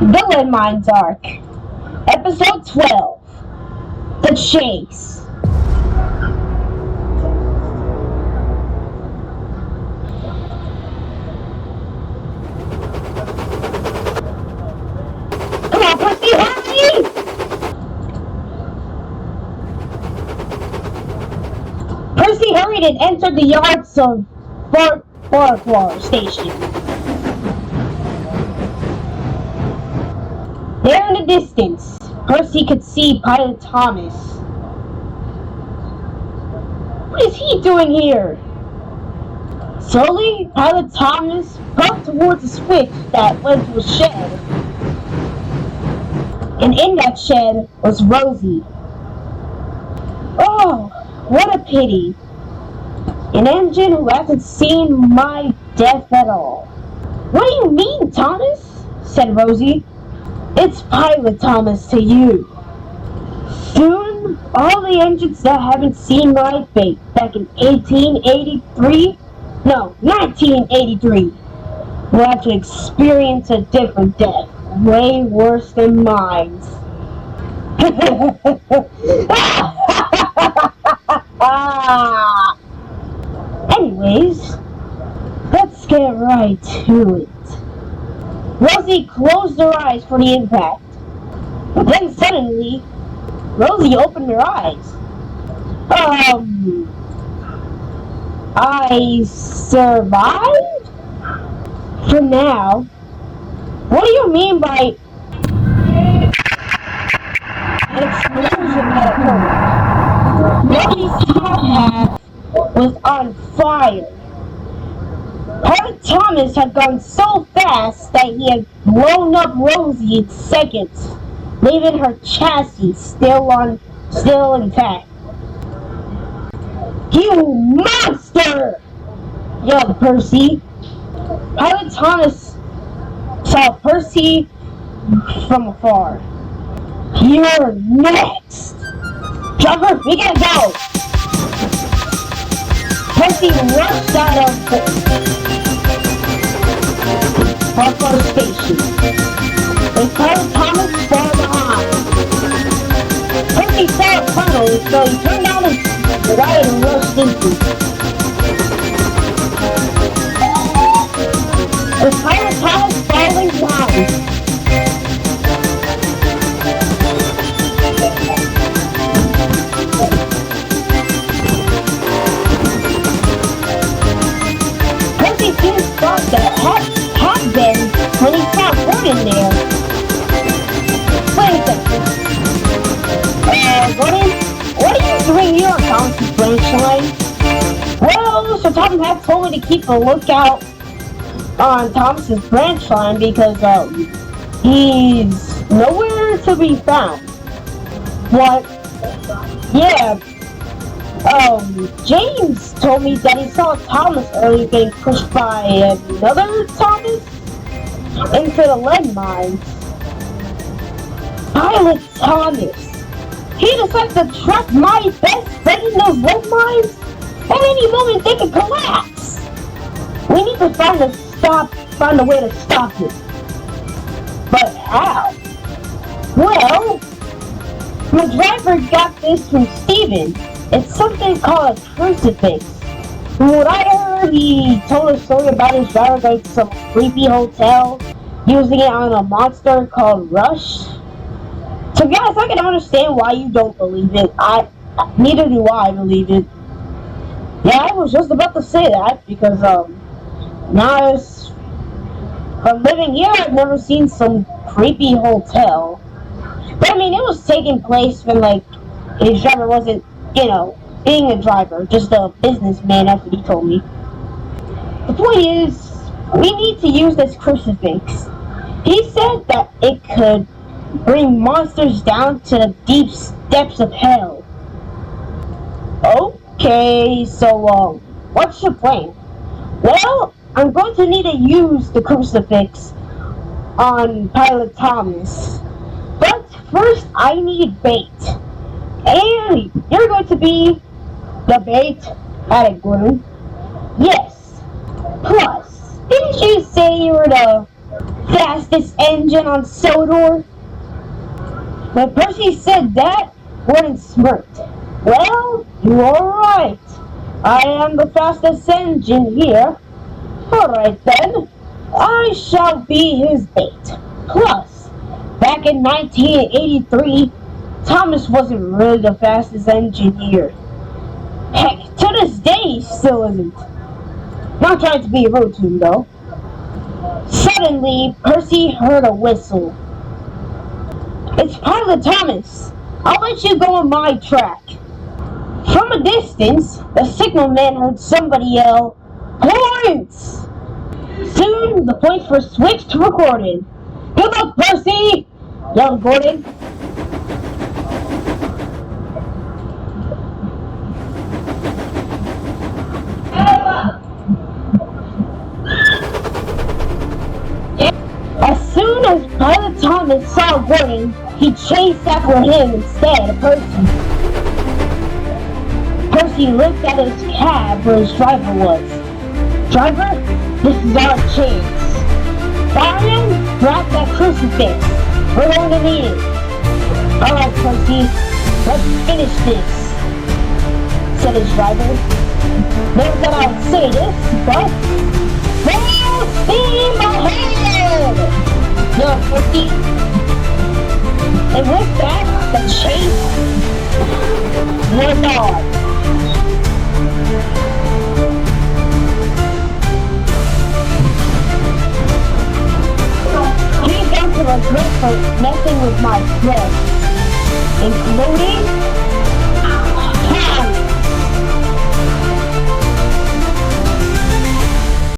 Villain Minds Arc, Episode 12, The Chase. Come on, Percy, hurry! Percy hurried and entered the yards of Farquhar Station. There in the distance, Percy could see Pilot Thomas. What is he doing here? Slowly, Pilot Thomas walked towards a switch that led to a shed. And in that shed was Rosie. Oh, what a pity. An engine who hasn't seen my death at all. What do you mean, Thomas? Said Rosie. It's Pilot Thomas to you. Soon, all the engines that haven't seen my fate back in 1983, will have to experience a different death, way worse than mine. Anyways, let's get right to it. Rosie closed her eyes for the impact. Then suddenly, Rosie opened her eyes. I survived? For now. What do you mean by an explosion that occurred? Rosie's top half was on fire. Pilot Thomas had gone so fast that he had blown up Rosie in seconds, leaving her chassis still intact. You monster! Yelled Percy. Pilot Thomas saw Percy from afar. You're next! Driver, we gotta go! Percy rushed out of the Farquhar Station. And Pilot Thomas fell behind. Percy saw a tunnel, so he turned down his light and rushed into it. With Pilot Thomas falling behind. Percy soon thought that had been when he saw Gordon there. Wait a second. Gordon, what are you doing here on Thomas's branch line? Well, Sir Tom had told me to keep a lookout on Thomas's branch line because he's nowhere to be found. What? Yeah. James told me that he saw Thomas earlier getting pushed by another Thomas into the lead mines. Pilot Thomas. He decided to trap my best friend in those lead mines? At any moment they could collapse. We need to find a way to stop it. But how? Well, my driver got this from Steven. It's something called a crucifix. From what I heard, he told a story about his driver going to some creepy hotel, using it on a monster called Rush. To be honest, I can understand why you don't believe it. Neither do I believe it. Yeah, I was just about to say that, because, now from living here, I've never seen some creepy hotel. But I mean, it was taking place when, like, his driver wasn't, being a driver, just a businessman, that's what he told me. The point is, we need to use this crucifix. He said that it could bring monsters down to the deep depths of hell. Okay, so, what's your plan? Well, I'm going to need to use the crucifix on Pilot Thomas. But first, I need bait. And you're going to be the bait, added Gordon. Yes. Plus, didn't you say you were the fastest engine on Sodor? When Percy said that, Gordon smirked. Well, you are right. I am the fastest engine here. Alright then, I shall be his bait. Plus, back in 1983, Thomas wasn't really the fastest engineer. Heck, to this day he still isn't. Not trying to be rude to him though. Suddenly, Percy heard a whistle. It's Pilot Thomas. I'll let you go on my track. From a distance, the signalman heard somebody yell, Points! Soon, the points were switched to recorded. Good luck, Percy! Yelled Gordon. As soon as Pilot Thomas saw Gordon, he chased after him instead of Percy. Percy looked at his cab where his driver was. Driver, this is our chance. Fireman, grab that crucifix. We're going to need it. Alright, Percy, let's finish this, said his driver. Never thought I'd say this, but full steam ahead! Yelled Percy. And with that, the chase went on. Please don't regret for messing with my friends, including